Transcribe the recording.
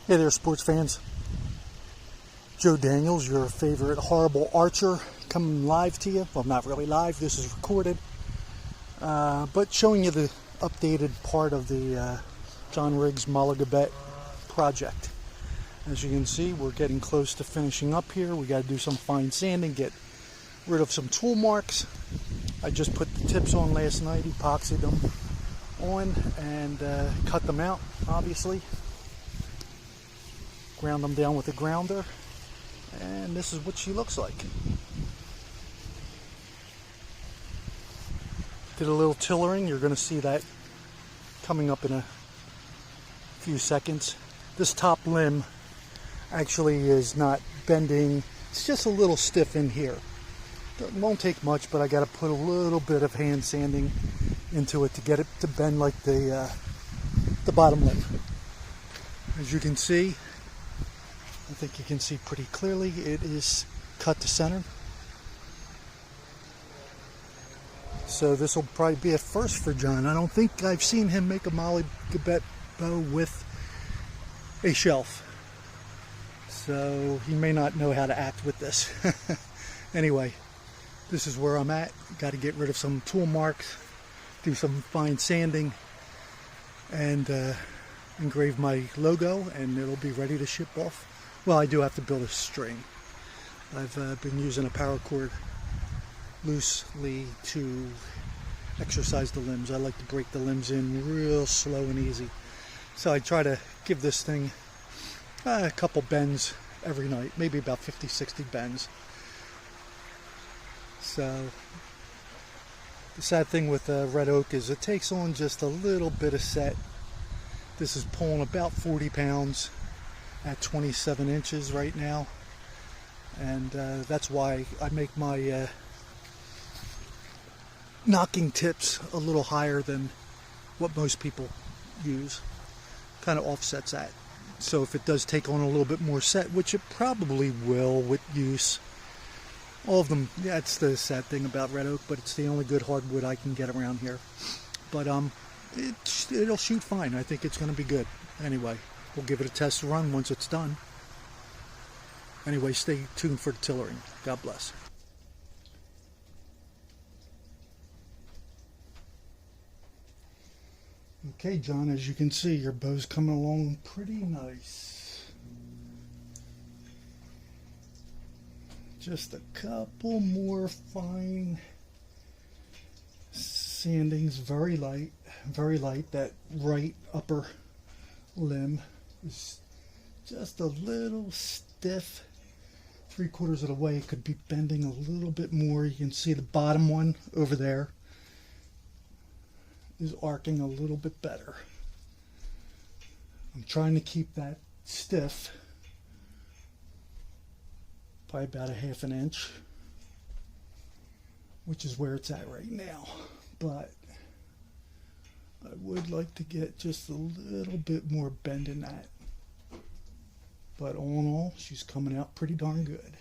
Hey there, sports fans. Joe Daniels, your favorite horrible archer, coming live to you. Well, not really live, this is recorded. But showing you the updated part of the John Riggs Mollegabet project. As you can see, we're getting close to finishing up here. We got to do some fine sanding, get rid of some tool marks. I just put the tips on last night, epoxied them on, and cut them out, obviously. Ground them down with a grounder, and this is what she looks like. Did a little tillering. You're going to see that coming up in a few seconds. This top limb actually is not bending. It's just a little stiff in here. It won't take much, but I got to put a little bit of hand sanding into it to get it to bend like the bottom limb. As you can see, I think you can see pretty clearly, it is cut to center. So this will probably be a first for John. I don't think I've seen him make a Mollegabet bow with a shelf. So he may not know how to act with this. Anyway, this is where I'm at. Got to get rid of some tool marks, do some fine sanding, and engrave my logo, and it'll be ready to ship off. Well, I do have to build a string. I've been using a paracord loosely to exercise the limbs. I like to break the limbs in real slow and easy. So I try to give this thing a couple bends every night, maybe about 50-60 bends. So the sad thing with red oak is it takes on just a little bit of set. This is pulling about 40 pounds at 27 inches right now, and that's why I make my knocking tips a little higher than what most people use. Kind of offsets that. So if it does take on a little bit more set, which it probably will with use, all of them, yeah, it's the sad thing about red oak, but it's the only good hardwood I can get around here. But it'll shoot fine. I think it's going to be good. Anyway, we'll give it a test run once it's done. Anyway, stay tuned for the tillering. God bless. Okay, John, as you can see, your bow's coming along pretty nice. Just a couple more fine sandings, very light, very light. That right upper limb is just a little stiff. 3/4 of the way, it could be bending a little bit more. You can see the bottom one over there is arcing a little bit better. I'm trying to keep that stiff by about 1/2 inch, which is where it's at right now. But I would like to get just a little bit more bend in that. But all in all, she's coming out pretty darn good.